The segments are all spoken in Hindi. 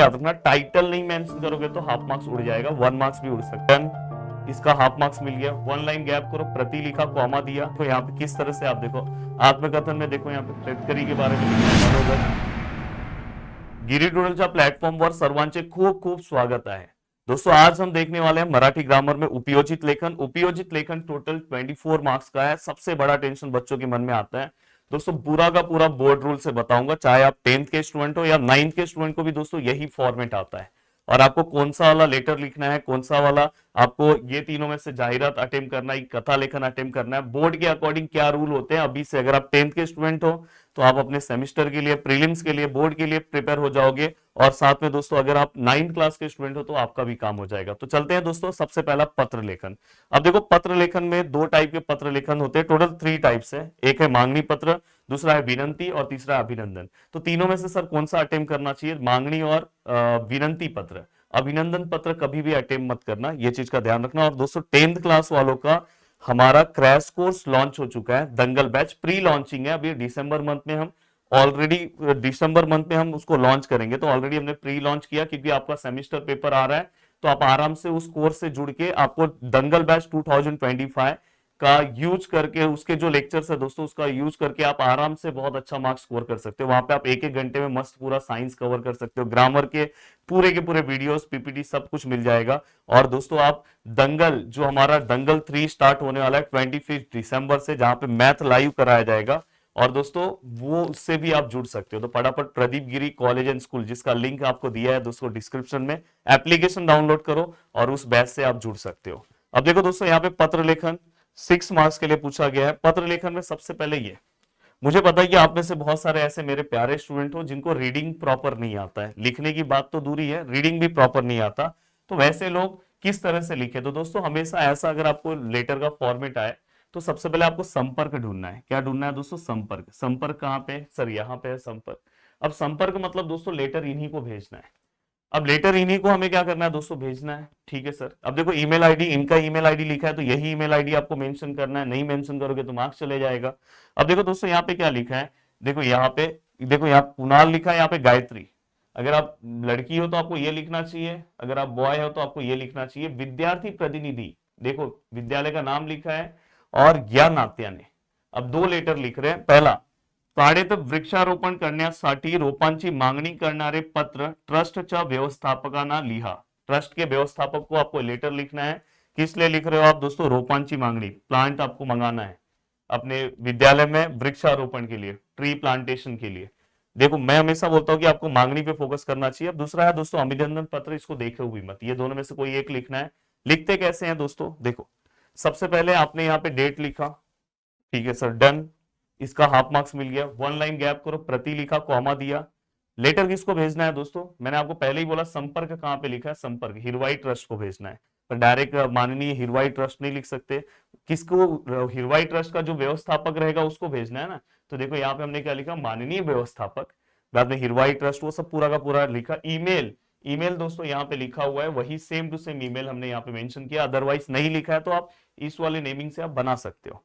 याद रखना, टाइटल नहीं मेंशन करोगे तो हाफ मार्क्स उड़ जाएगा, 1 मार्क्स भी उड़ सकता है। इसका हाफ मार्क्स मिल गया। 1 लाइन गैप करो, प्रति लिखा, कॉमा दिया। तो यहाँ पे किस तरह से आप देखो, आत्मकथन में देखो यहाँ पे शेतकरी के बारे में लिखा है, मनोगत। गिरीडोळच्या प्लॅटफॉर्मवर सर्वांचे खूप खूप स्वागत आहे। दोस्तों आज हम देखने वाले हैं मराठी ग्रामर में उपयोजित लेखन। उपयोजित लेखन टोटल 24 मार्क्स का है। सबसे बड़ा टेंशन बच्चों के मन में आता है दोस्तों, पूरा का पूरा बोर्ड रूल से बताऊंगा, चाहे आप 10th के स्टूडेंट हो या 9th के स्टूडेंट को भी दोस्तों यही फॉर्मेट आता है। और आपको कौन सा वाला लेटर लिखना है, कौन सा वाला आपको ये तीनों में से जाहिरात अटेम्प्ट करना है, कथा लेखन अटेम्प्ट करना है, बोर्ड के अकॉर्डिंग क्या रूल होते हैं अभी से। अगर आप 10th के स्टूडेंट हो तो आप अपने सेमेस्टर के लिए, प्रीलिम्स के लिए, बोर्ड के लिए प्रिपेयर हो जाओगे। और साथ में दोस्तों अगर आप 9th क्लास के स्टूडेंट हो तो आपका भी काम हो जाएगा। तो चलते हैं दोस्तों, सबसे पहला पत्र लेखन। अब देखो पत्र लेखन में दो टाइप के पत्र लेखन होते हैं, टोटल 3 टाइप्स है। एक है मांगनी पत्र, दूसरा है विनंती और तीसरा है अभिनंदन। तो तीनों में से सर कौन सा अटेम्प्ट करना चाहिए, मांगनी और विनंती पत्र। अभिनंदन पत्र कभी भी अटेम्प्ट मत करना, ये चीज का ध्यान रखना। और दोस्तों 10th क्लास वालों का हमारा क्रैश कोर्स लॉन्च हो चुका है, दंगल बैच प्री लॉन्चिंग है। अभी दिसंबर मंथ में हम ऑलरेडी दिसंबर मंथ में हम उसको लॉन्च करेंगे, तो ऑलरेडी हमने प्री लॉन्च किया क्योंकि आपका सेमेस्टर पेपर आ रहा है। तो आप आराम से उस कोर्स से जुड़ के आपको दंगल बैच 2025 का यूज करके, उसके जो लेक्चर्स है दोस्तों उसका यूज करके आप आराम से बहुत अच्छा मार्क्स स्कोर कर सकते हो। वहां पे आप एक एक घंटे में मस्त पूरा साइंस कवर कर सकते हो, ग्रामर के पूरे वीडियोस, पीपीटी सब कुछ मिल जाएगा। और दोस्तों आप दंगल, जो हमारा दंगल 3 स्टार्ट होने वाला है 25 दिसंबर से, जहां पे मैथ लाइव कराया जाएगा, और दोस्तों वो उससे भी आप जुड़ सकते हो। तो फटाफट प्रदीप गिरी कॉलेज एंड स्कूल, जिसका लिंक आपको दिया है दोस्तों डिस्क्रिप्शन में, एप्लीकेशन डाउनलोड करो और उस बैच से आप जुड़ सकते हो। अब देखो दोस्तों यहाँ पे पत्र लेखन 6 मार्क्स के लिए पूछा गया है। पत्र लेखन में सबसे पहले ये, मुझे पता है कि आप में से बहुत सारे ऐसे मेरे प्यारे स्टूडेंट हो जिनको रीडिंग प्रॉपर नहीं आता है, लिखने की बात तो दूरी है, रीडिंग भी प्रॉपर नहीं आता। तो वैसे लोग किस तरह से लिखे, तो दोस्तों हमेशा ऐसा, अगर आपको लेटर का फॉर्मेट आए तो सबसे पहले आपको संपर्क ढूंढना है। क्या ढूंढना है दोस्तों, संपर्क। संपर्क कहाँ पे सर, यहाँ पे है संपर्क। अब संपर्क मतलब दोस्तों लेटर इन्हीं को भेजना है। अब लेटर इन्हीं को हमें क्या करना है दोस्तों, भेजना है। ठीक है सर। अब देखो ईमेल आईडी, इनका ईमेल आईडी लिखा है तो यही ईमेल आईडी आपको मेंशन करना है, नहीं मेंशन करोगे तो मार्क्स चले जाएगा। अब देखो दोस्तों यहाँ पे क्या लिखा है, देखो यहाँ पे, देखो यहाँ कुणाल लिखा है, यहाँ पे गायत्री। अगर आप लड़की हो तो आपको ये लिखना चाहिए, अगर आप बॉय हो तो आपको ये लिखना चाहिए। विद्यार्थी प्रतिनिधि, देखो विद्यालय का नाम लिखा है और ज्ञान नात्याने। अब 2 लेटर लिख रहे हैं। पहला, शाळेत वृक्षारोपण करण्यासाठी रोपांची मागणी करणारे पत्र ट्रस्टच्या व्यवस्थापकांना लिहा। ट्रस्ट के व्यवस्थापक को आपको लेटर लिखना है। किस लिए लिख रहे हो आप दोस्तों, रोपांची मांगनी, प्लांट आपको मंगाना है अपने विद्यालय में वृक्षारोपण के लिए, ट्री प्लांटेशन के लिए। देखो मैं हमेशा बोलता हूं कि आपको मांगनी पे फोकस करना चाहिए। अब दूसरा है दोस्तों अभिनंदन पत्र, इसको देखे हुए मत, ये दोनों में से कोई एक लिखना है। लिखते कैसे हैं दोस्तों, देखो सबसे पहले आपने यहाँ पे डेट लिखा, ठीक है सर, डन। इसका हाफ मार्क्स मिल गया। 1 लाइन गैप करो, प्रति लिखा, कॉमा दिया। लेटर किसको भेजना है दोस्तों, मैंने आपको पहले ही बोला संपर्क कहाँ पे लिखा है, संपर्क हिरवाई ट्रस्ट को भेजना है। पर डायरेक्ट माननीय हिरवाई ट्रस्ट नहीं लिख सकते, किसको, हिरवाई ट्रस्ट का जो व्यवस्थापक रहेगा उसको भेजना है ना। तो देखो यहाँ पे हमने क्या लिखा, माननीय व्यवस्थापक, बाद में हिरवाई ट्रस्ट, वो सब पूरा का पूरा लिखा। ईमेल, ईमेल दोस्तों यहाँ पे लिखा हुआ है, वही सेम टू सेम ईमेल हमने यहाँ पे मेंशन किया। अदरवाइज नहीं लिखा है तो आप इस वाले नेमिंग से आप बना सकते हो।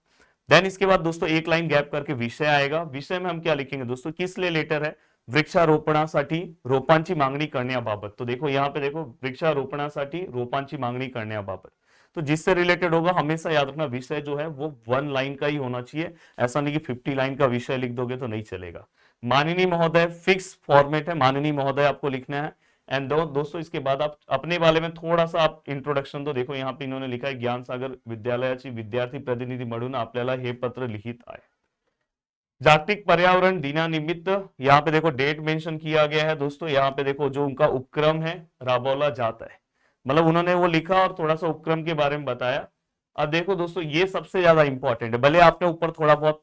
देन इसके बाद दोस्तों 1 लाइन गैप करके विषय आएगा। विषय में हम क्या लिखेंगे दोस्तों, किस लिए लेटर है, वृक्षारोपणासाठी रोपांची मागणी करण्याबाबत। तो देखो यहाँ पे देखो, वृक्षारोपणासाठी रोपांची मागणी करण्याबाबत, तो जिससे रिलेटेड होगा हमेशा याद रखना विषय जो है वो 1 लाइन का ही होना चाहिए। ऐसा नहीं कि 50 लाइन का विषय लिख दोगे तो नहीं चलेगा। माननीय महोदय फिक्स फॉर्मेट है, माननीय महोदय आपको लिखना है। एंड दोस्तों इसके बाद आप अपने बारे में थोड़ा सा आप इंट्रोडक्शन दो। देखो यहाँ पे इन्होंने लिखा है, ज्ञान सागर विद्यालयाची विद्यार्थी प्रतिनिधी म्हणून आपल्याला हे पत्र लिखित आहे। जागतिक पर्यावरण दिनानिमित्त, यहाँ पे देखो डेट मेंशन किया गया है दोस्तों। यहाँ पे देखो जो उनका उपक्रम है राबवला जाता है, मतलब उन्होंने वो लिखा और थोड़ा सा उपक्रम के बारे में बताया। अब देखो दोस्तों ये सबसे ज्यादा इंपॉर्टेंट है, भले आपने ऊपर थोड़ा बहुत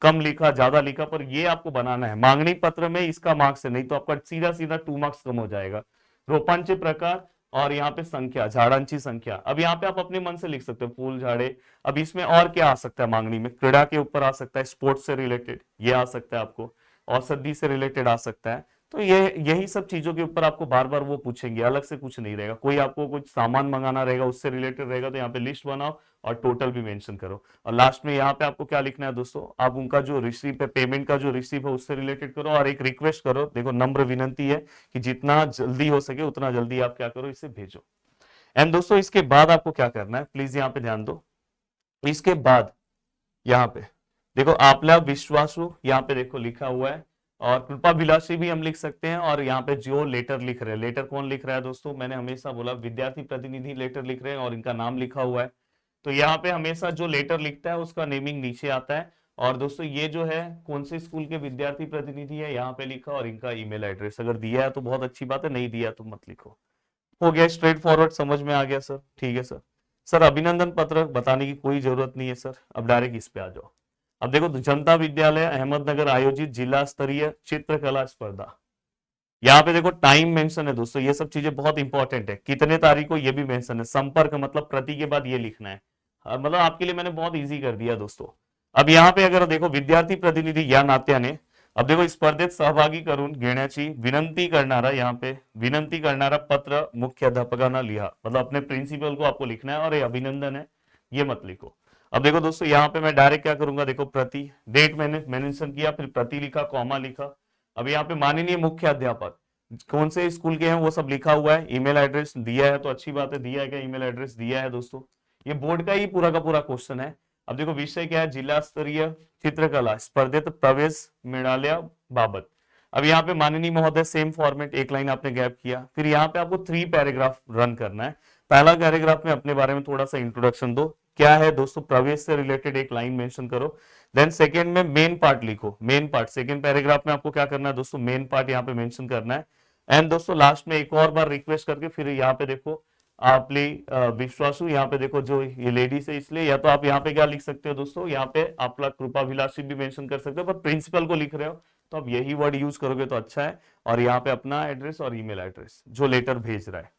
कम लिखा ज्यादा लिखा, पर ये आपको बनाना है मांगनी पत्र में, इसका मार्क्स है, नहीं तो आपका सीधा सीधा 2 मार्क्स कम हो जाएगा। रोपांचे प्रकार और यहाँ पे संख्या, झाडांची संख्या। अब यहाँ पे आप अपने मन से लिख सकते हो फूल झाड़े। अब इसमें और क्या आ सकता है मांगनी में, क्रीड़ा के ऊपर आ सकता है, स्पोर्ट्स से रिलेटेड ये आ सकता है आपको, औषधि से रिलेटेड आ सकता है। तो ये यही सब चीजों के ऊपर आपको बार बार वो पूछेंगे, अलग से कुछ नहीं रहेगा। कोई आपको कुछ सामान मंगाना रहेगा उससे रिलेटेड रहेगा तो यहाँ पे लिस्ट बनाओ और टोटल भी मेंशन करो। और लास्ट में यहाँ पे आपको क्या लिखना है दोस्तों, आप उनका जो रिसीव है, पेमेंट का जो रिसीव है उससे रिलेटेड करो और एक रिक्वेस्ट करो, देखो नम्र विनंती है कि जितना जल्दी हो सके उतना जल्दी आप क्या करो, इसे भेजो। एंड दोस्तों इसके बाद आपको क्या करना है, प्लीज यहाँ पे ध्यान दो। इसके बाद यहाँ पे देखो आपला विश्वासु यहाँ पे देखो लिखा हुआ है, और कृपा विलासी भी हम लिख सकते हैं। और यहाँ पे जो लेटर लिख रहे हैं, लेटर कौन लिख रहा है दोस्तों, मैंने हमेशा बोला विद्यार्थी प्रतिनिधि लेटर लिख रहे हैं और इनका नाम लिखा हुआ है। तो यहाँ पे हमेशा जो लेटर लिखता है उसका नेमिंग नीचे आता है। और दोस्तों ये जो है कौन से स्कूल के विद्यार्थी प्रतिनिधि है यहाँ पे लिखा, और इनका ईमेल एड्रेस अगर दिया है तो बहुत अच्छी बात है, नहीं दिया तो मत लिखो। हो गया स्ट्रेट फॉरवर्ड, समझ में आ गया सर, ठीक है सर। सर अभिनंदन पत्र बताने की कोई जरूरत नहीं है सर, अब डायरेक्ट इस पे आ जाओ। अब देखो जनता विद्यालय अहमदनगर आयोजित जिला स्तरीय चित्रकला स्पर्धा, यहाँ पे देखो टाइम मेंशन है दोस्तों, ये सब चीजें बहुत इंपॉर्टेंट है, कितने तारीख को ये भी मेंशन है, संपर्क मतलब प्रति के बाद ये लिखना है। मतलब आपके लिए मैंने बहुत इजी कर दिया दोस्तों। अब यहाँ पे अगर देखो विद्यार्थी प्रतिनिधी या नात्याने, अब देखो स्पर्धेत सहभागी करून घेण्याची विनंती करणारा, यहाँ पे विनंती करणारा पत्र मुख्याध्यापकांना लिहा, मतलब अपने प्रिंसिपल को आपको लिखना है, और ये अभिनंदन है ये मत लिखो। अब देखो दोस्तों यहाँ पे मैं डायरेक्ट क्या करूंगा, देखो प्रति, डेट मैंने मेंशन किया, फिर प्रति लिखा, कॉमा लिखा। अब यहाँ पे माननीय मुख्य अध्यापक, कौन से स्कूल के हैं वो सब लिखा हुआ है, ईमेल एड्रेस दिया है तो अच्छी बात है, दिया है क्या, ईमेल एड्रेस दिया है दोस्तों। ये बोर्ड का ही पूरा का पूरा क्वेश्चन है। अब देखो विषय क्या है, जिला स्तरीय चित्रकला स्पर्धेत प्रवेश मिळाल्या बाबत। अब यहाँ पे माननीय महोदय, सेम फॉर्मेट, एक लाइन आपने गैप किया, फिर यहाँ पे आपको 3 पैराग्राफ रन करना है। पहला पैराग्राफ में अपने बारे में थोड़ा सा इंट्रोडक्शन दो, क्या है दोस्तों, प्रवेश से रिलेटेड एक लाइन मेंशन करो। देन सेकंड में मेन पार्ट लिखो, मेन पार्ट सेकंड पैराग्राफ में आपको क्या करना है दोस्तों, मेन पार्ट यहाँ पे मेंशन करना है। एंड दोस्तों लास्ट में एक और बार रिक्वेस्ट करके फिर यहाँ पे देखो आपली विश्वासु, यहाँ पे देखो जो ये लेडीज है इसलिए, या तो आप यहाँ पे क्या लिख सकते हो दोस्तों, यहाँ पे आपला कृपाभिलाषी भी मेंशन कर सकते हो, पर प्रिंसिपल को लिख रहे हो तो आप यही वर्ड यूज करोगे तो अच्छा है। और यहाँ पे अपना एड्रेस और ईमेल एड्रेस जो लेटर भेज रहा है।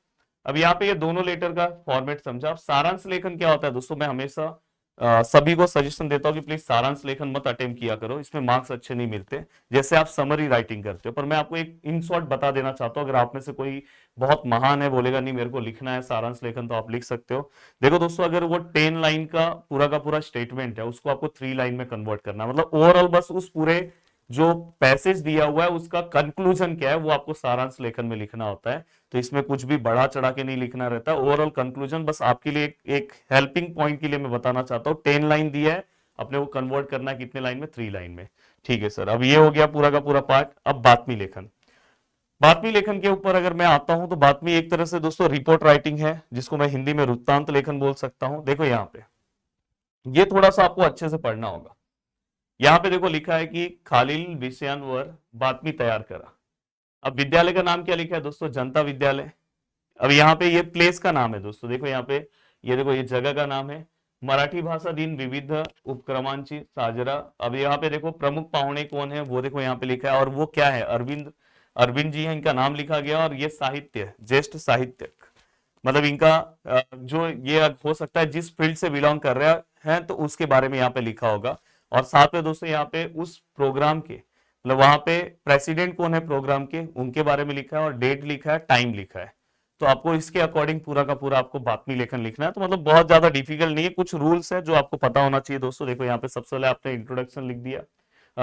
अब यहाँ पे ये दोनों लेटर का फॉर्मेट समझा। अब सारांश लेखन क्या होता है दोस्तों, मैं हमेशा सभी को सजेशन देता हूँ कि प्लीज सारांश लेखन मत अटेम्प्ट किया करो, इसमें मार्क्स अच्छे नहीं मिलते, जैसे आप समरी राइटिंग करते हो। पर मैं आपको एक इन शॉर्ट बता देना चाहता हूँ, अगर आप में से कोई बहुत महान है, बोलेगा नहीं मेरे को लिखना है सारांश लेखन, तो आप लिख सकते हो। देखो दोस्तों अगर वो 10 लाइन का पूरा स्टेटमेंट है उसको आपको 3 लाइन में कन्वर्ट करना है, मतलब ओवरऑल बस उस पूरे जो पैसेज दिया हुआ है उसका कंक्लूजन क्या है वो आपको सारांश लेखन में लिखना होता है। तो इसमें कुछ भी बढ़ा चढ़ा के नहीं लिखना रहता, ओवरऑल कंक्लूजन बस आपके लिए एक हेल्पिंग पॉइंट के लिए मैं बताना चाहता हूँ। 10 लाइन दिया है, अपने को कन्वर्ट करना है कितने लाइन में, 3 लाइन में। ठीक है सर, अब ये हो गया पूरा का पूरा पार्ट। अब बातमी लेखन, बातमी लेखन के ऊपर अगर मैं आता हूं तो बातमी एक तरह से दोस्तों रिपोर्ट राइटिंग है, जिसको मैं हिंदी में वृत्तांत लेखन बोल सकता हूं। देखो यहाँ पे ये थोड़ा सा आपको अच्छे से पढ़ना होगा। यहाँ पे देखो लिखा है कि खालील विषयांवर बातमी तैयार करा। अब विद्यालय का नाम क्या लिखा है दोस्तों, जनता विद्यालय। अब यहाँ पे ये प्लेस का नाम है दोस्तों, देखो यहाँ पे, ये देखो ये जगह का नाम है, मराठी भाषा दिन विविध उपक्रमांची साजरा। अब यहाँ पे देखो प्रमुख पाहुणे कौन है वो देखो यहाँ पे लिखा है, और वो क्या है, अरविंद, अरविंद जी है, इनका नाम लिखा गया। और ये साहित्य, ज्येष्ठ साहित्यक, मतलब इनका जो ये हो सकता है जिस फील्ड से बिलोंग कर रहा है तो उसके बारे में यहाँ पे लिखा होगा। और साथ में दोस्तों यहाँ पे उस प्रोग्राम के, मतलब वहां पे प्रेसिडेंट कौन है प्रोग्राम के, उनके बारे में लिखा है, और डेट लिखा है, टाइम लिखा है। तो आपको इसके अकॉर्डिंग पूरा का पूरा आपको बातमी लेखन लिखना है। तो मतलब बहुत ज्यादा डिफिकल्ट नहीं है, कुछ रूल्स है जो आपको पता होना चाहिए दोस्तों। देखो यहाँ पे सबसे पहले आपने इंट्रोडक्शन लिख दिया,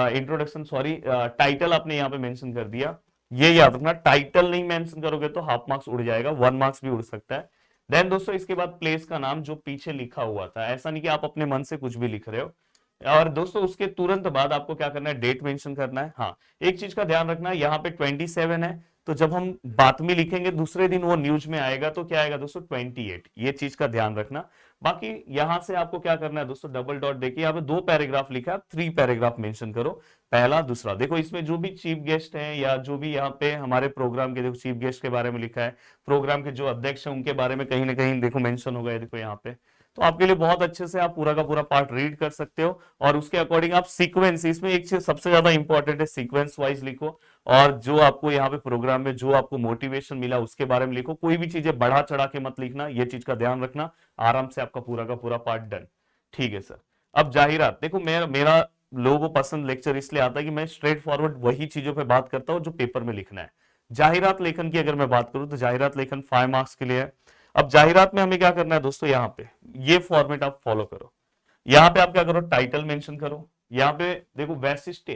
इंट्रोडक्शन सॉरी टाइटल आपने यहाँ पे मेंशन कर दिया। ये याद रखना, टाइटल नहीं मेंशन करोगे तो हाफ मार्क्स उड़ जाएगा, 1 मार्क्स भी उड़ सकता है। देन दोस्तों इसके बाद प्लेस का नाम जो पीछे लिखा हुआ था, ऐसा नहीं कि आप अपने मन से कुछ भी लिख रहे हो। और दोस्तों उसके तुरंत बाद आपको क्या करना है, डेट मेंशन करना है। हाँ एक चीज का ध्यान रखना है, यहाँ पे 27 है, तो जब हम बातमी लिखेंगे दूसरे दिन वो न्यूज में आएगा तो क्या आएगा दोस्तों, 28, ये चीज का ध्यान रखना। बाकी यहां से आपको क्या करना है दोस्तों, डबल डॉट देखिए यहाँ पे 2 पैराग्राफ लिखा है, 3 पैराग्राफ मेंशन करो, पहला दूसरा। देखो इसमें जो भी चीफ गेस्ट हैं या जो भी यहाँ पे हमारे प्रोग्राम के, देखो चीफ गेस्ट के बारे में लिखा है, प्रोग्राम के जो अध्यक्ष हैं उनके बारे में कहीं ना कहीं देखो मेंशन होगा, ये देखो यहाँ पे। तो आपके लिए बहुत अच्छे से आप पूरा का पूरा पार्ट रीड कर सकते हो, और उसके अकॉर्डिंग आप सीक्वेंस, इसमें एक चीज सबसे ज्यादा इंपॉर्टेंट है, सीक्वेंस वाइज लिखो। और जो आपको यहाँ पे प्रोग्राम में जो आपको मोटिवेशन मिला उसके बारे में लिखो, कोई भी चीजें बढ़ा चढ़ा के मत लिखना, ये चीज का ध्यान रखना। आराम से आपका पूरा का पूरा पार्ट डन। ठीक है सर। अब जाहिरात, देखो मेरा मेरा लोगों को पसंद लेक्चर इसलिए आता है कि मैं स्ट्रेट फॉरवर्ड वही चीजों पे बात करता हूँ जो पेपर में लिखना है। जाहिरात लेखन की अगर मैं बात करूं तो जाहिरात लेखन 5 मार्क्स के लिए है। अब जाहिरात में हमें क्या करना है दोस्तों, यहाँ पे ये फॉर्मेट आप फॉलो करो। यहाँ पे आप क्या करो, टाइटल मेंशन करो। यहाँ पे देखो वैशिष्ट,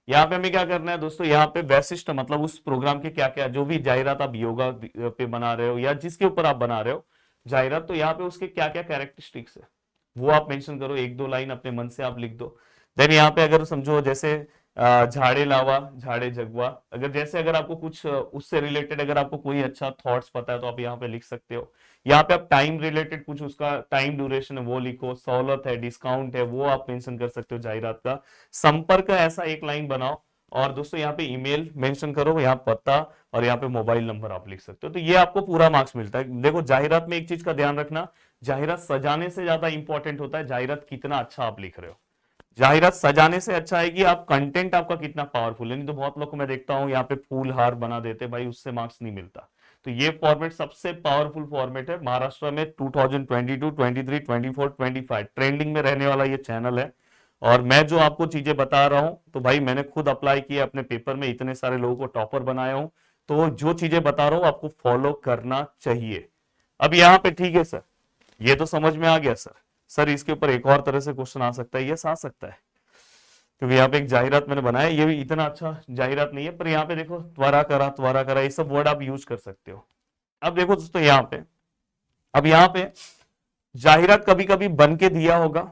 यहाँ पे हमें क्या करना है दोस्तों, यहाँ पे वैशिष्ट मतलब उस प्रोग्राम के क्या क्या, जो भी जाहिरात आप योगा पे बना रहे हो या जिसके ऊपर आप बना रहे हो जाहिरात, तो यहाँ पे उसके क्या क्या कैरेक्टरिस्टिक्स है वो आप मेंशन करो, एक दो लाइन अपने मन से आप लिख दो। देन यहाँ पे अगर समझो जैसे झाड़े लावा झाड़े जगवा, अगर जैसे अगर आपको कुछ उससे रिलेटेड अगर आपको कोई अच्छा थॉट्स पता है तो आप यहाँ पे लिख सकते हो। यहाँ पे आप टाइम रिलेटेड कुछ उसका टाइम ड्यूरेशन है वो लिखो, सहूलत है डिस्काउंट है वो आप मेंशन कर सकते हो जाहिरात का। संपर्क का ऐसा एक लाइन बनाओ, और दोस्तों यहाँ पे ईमेल मेंशन करो, यहाँ पता और यहाँ पे मोबाइल नंबर आप लिख सकते हो, तो ये आपको पूरा मार्क्स मिलता है। देखो जाहिरात में एक चीज का ध्यान रखना, जाहिरात सजाने से ज्यादा इंपॉर्टेंट होता है जाहिरात कितना अच्छा आप लिख रहे हो। जाहिरात सजाने से अच्छा है कि आप कंटेंट आपका कितना पावरफुल है। नहीं तो बहुत लोग को मैं देखता हूं यहाँ पे फूल हार बना देते, भाई उससे मार्क्स नहीं मिलता। तो ये फॉर्मेट सबसे पावरफुल फॉर्मेट है महाराष्ट्र में 2022, 23, 24, 25 ट्रेंडिंग में रहने वाला ये चैनल है। और मैं जो आपको चीजें बता रहा हूं तो भाई मैंने खुद अप्लाई किया अपने पेपर में, इतने सारे लोगों को टॉपर बनाया हूं, तो जो चीजें बता रहा हूं आपको फॉलो करना चाहिए। अब यहाँ पे ठीक है सर, ये तो समझ में आ गया सर। सर इसके ऊपर एक और तरह से क्वेश्चन आ सकता है, यस आ सकता है, क्योंकि यहाँ पे एक जाहिरात मैंने बनाया, ये भी इतना अच्छा जाहिरात नहीं है, पर यहाँ पे देखो त्वरा करा ये सब वर्ड आप यूज कर सकते हो। अब देखो दोस्तों यहाँ पे, अब यहाँ पे जाहिरात कभी कभी बन के दिया होगा,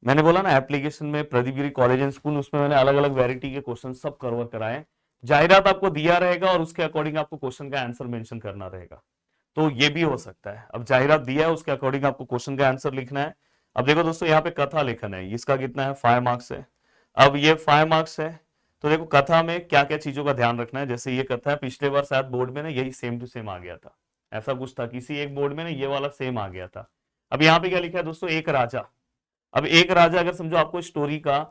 मैंने बोला ना एप्लीकेशन में प्रदीप गिरी कॉलेज एंड स्कूल, उसमें मैंने अलग अलग वैरायटी के क्वेश्चन सब कवर कराए। जाहिरात आपको दिया रहेगा और उसके अकॉर्डिंग आपको क्वेश्चन का आंसर मेंशन करना रहेगा, तो ये भी हो सकता है। अब जाहिरात दिया है उसके अकॉर्डिंग आपको क्वेश्चन का आंसर लिखना है। अब देखो दोस्तों यहाँ पे कथा लेखन है, इसका कितना है 5 मार्क्स है। अब ये 5 मार्क्स है, तो देखो कथा में क्या क्या चीजों का ध्यान रखना है। जैसे ये कथा है, पिछले बार शायद बोर्ड में ना यही सेम टू सेम आ गया था, ऐसा कुछ था किसी एक बोर्ड में ना ये वाला सेम आ गया था। अब यहाँ पे क्या लिखा है दोस्तों, एक राजा। अब एक राजा, अगर समझो आपको स्टोरी का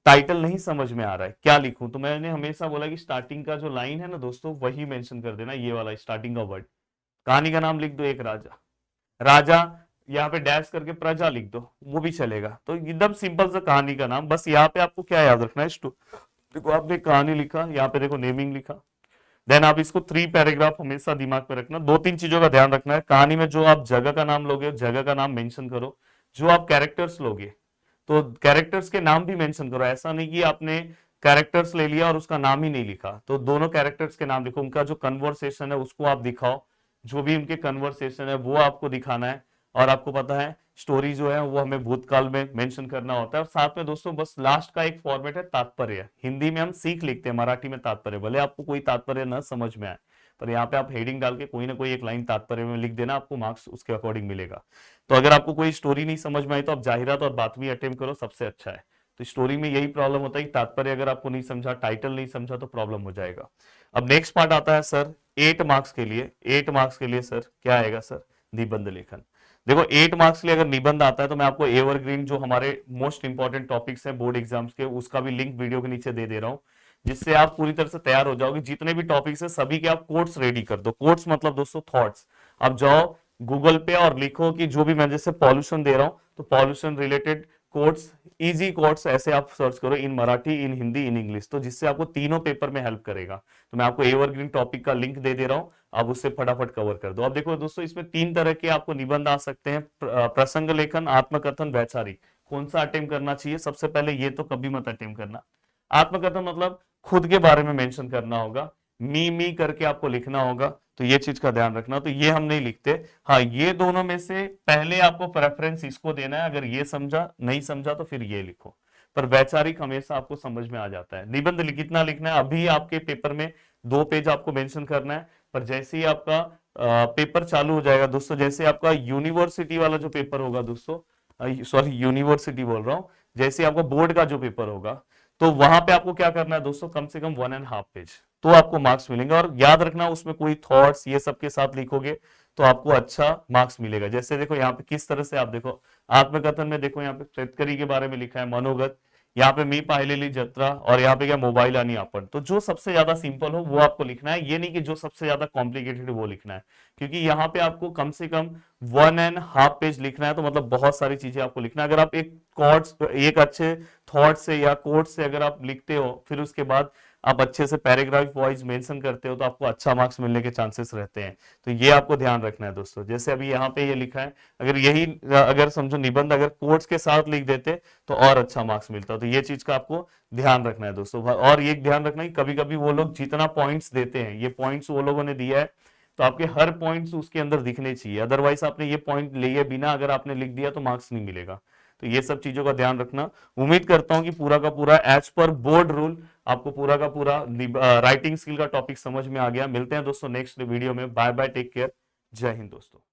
टाइटल नहीं समझ में आ रहा है क्या लिखूं, तो मैंने हमेशा बोला कि स्टार्टिंग का जो लाइन है ना दोस्तों वही मेंशन कर देना, ये वाला स्टार्टिंग का वर्ड। कहानी का नाम लिख दो एक राजा, राजा यहाँ पे डैश करके प्रजा लिख दो वो भी चलेगा, तो एकदम सिंपल सा कहानी का नाम। बस यहाँ पे आपको क्या याद रखना है, देखो आपने कहानी लिखा, यहाँ पे देखो नेमिंग लिखा, देन आप इसको 3 पैराग्राफ हमेशा दिमाग में रखना। दो तीन चीजों का ध्यान रखना है, कहानी में जो आप जगह का नाम लोगे जगह का नाम मेंशन करो, जो आप कैरेक्टर्स लोगे तो कैरेक्टर्स के नाम भी मेंशन करो। ऐसा नहीं कि आपने कैरेक्टर्स ले लिया और उसका नाम ही नहीं लिखा, तो दोनों कैरेक्टर्स के नाम लिखो, उनका जो कन्वर्सेशन है उसको आप दिखाओ, जो भी उनके कन्वर्सेशन है वो आपको दिखाना है। और आपको पता है स्टोरी जो है वो हमें भूतकाल में मेंशन करना होता है। और साथ में दोस्तों बस लास्ट का एक फॉर्मेट है तात्पर्य, हिंदी में हम सीख लिखते हैं, मराठी में तात्पर्य, भले आपको कोई तात्पर्य न समझ में आए पर यहाँ पे आप हेडिंग डाल के कोई ना कोई एक लाइन तात्पर्य में लिख देना, आपको मार्क्स उसके अकॉर्डिंग मिलेगा। तो अगर आपको कोई स्टोरी नहीं समझ में आई तो आप जाहिरात और बातमी अटेम्प्ट करो, सबसे अच्छा है। तो स्टोरी में यही प्रॉब्लम होता है कि तात्पर्य अगर आपको नहीं समझा, टाइटल नहीं समझा तो प्रॉब्लम हो जाएगा। अब नेक्स्ट पार्ट आता है सर 8 मार्क्स के लिए। 8 मार्क्स के लिए सर क्या आएगा सर, निबंध लेखन। देखो 8 मार्क्स के लिए अगर निबंध आता है तो मैं आपको एवरग्रीन जो हमारे मोस्ट इंपॉर्टेंट टॉपिक्स हैं बोर्ड एग्जाम्स के, उसका भी लिंक वीडियो के नीचे दे रहा हूं, जिससे आप पूरी तरह से तैयार हो जाओगे। जितने भी टॉपिक्स है सभी के आप कोट्स रेडी कर दो। कोट्स मतलब दोस्तों थॉट्स। आप जाओ गूगल पे और लिखो कि जो भी मैं जैसे पॉल्यूशन दे रहा हूं तो pollution related quotes, easy quotes ऐसे आप सर्च करो, इन मराठी इन हिंदी इन इंग्लिश, तो जिससे आपको तीनों पेपर में हेल्प करेगा। तो मैं आपको एवरग्रीन टॉपिक का लिंक दे रहा हूं, आप उससे फटाफट कवर कर दो। अब देखो दोस्तों इसमें 3 तरह के आपको निबंध आ सकते हैं, प्रसंग लेखन, आत्मकथन, वैचारिक। कौन सा अटेम्प्ट करना चाहिए, सबसे पहले ये तो कभी मत अटेम्प्ट करना। आत्मकथन मतलब खुद के बारे में मेंशन करना होगा, मी करके आपको लिखना होगा, तो ये चीज का ध्यान रखना, तो ये हम नहीं लिखते। हाँ ये दोनों में से पहले आपको प्रेफरेंस इसको देना है, अगर ये समझा नहीं समझा तो फिर ये लिखो, पर वैचारिक हमेशा आपको समझ में आ जाता है। निबंध कितना लिखना है, अभी आपके पेपर में 2 पेज आपको मेंशन करना है, पर जैसे ही आपका पेपर चालू हो जाएगा दोस्तों, जैसे आपका यूनिवर्सिटी वाला जो पेपर होगा दोस्तों, सॉरी यूनिवर्सिटी बोल रहा हूं, जैसे आपका बोर्ड का जो पेपर होगा तो वहां पे आपको क्या करना है दोस्तों, कम से कम 1.5 पेज, तो आपको मार्क्स मिलेंगे। और याद रखना उसमें कोई थॉट्स ये सब के साथ लिखोगे तो आपको अच्छा मार्क्स मिलेगा। जैसे देखो यहाँ पे किस तरह से आप देखो आत्मकथन में, देखो यहाँ पे तस्करी के बारे में लिखा है, मनोगत, यहाँ पे मी पाहिलेली जत्रा, और यहाँ पे क्या मोबाइल आणि आपण। तो जो सबसे ज्यादा सिंपल हो वो आपको लिखना है, ये नहीं कि जो सबसे ज्यादा कॉम्प्लिकेटेड वो लिखना है, क्योंकि यहाँ पे आपको कम से कम 1.5 पेज लिखना है, तो मतलब बहुत सारी चीजें आपको लिखना है। अगर आप एक कॉर्ड्स एक अच्छे थॉट से या कोट से अगर आप लिखते हो, फिर उसके बाद आप अच्छे से पैराग्राफ वाइज मेंशन करते हो, तो आपको अच्छा मार्क्स मिलने के चांसेस रहते हैं। तो ये आपको ध्यान रखना है दोस्तों। जैसे अभी यहाँ पे ये लिखा है, अगर यही अगर समझो निबंध अगर कोट्स के साथ लिख देते तो और अच्छा मार्क्स मिलता। तो ये चीज का आपको ध्यान रखना है दोस्तों। और ये ध्यान रखना है कि कभी कभी वो लोग जितना पॉइंट्स देते हैं, ये पॉइंट्स वो लोगों ने दिया है, तो आपके हर पॉइंट्स उसके अंदर दिखने चाहिए, अदरवाइज आपने ये पॉइंट लिए बिना अगर आपने लिख दिया तो मार्क्स नहीं मिलेगा। तो ये सब चीजों का ध्यान रखना। उम्मीद करता हूं कि पूरा का पूरा एज पर बोर्ड रूल आपको पूरा का पूरा राइटिंग स्किल का टॉपिक समझ में आ गया। मिलते हैं दोस्तों नेक्स्ट वीडियो में। बाय बाय, टेक केयर, जय हिंद दोस्तों।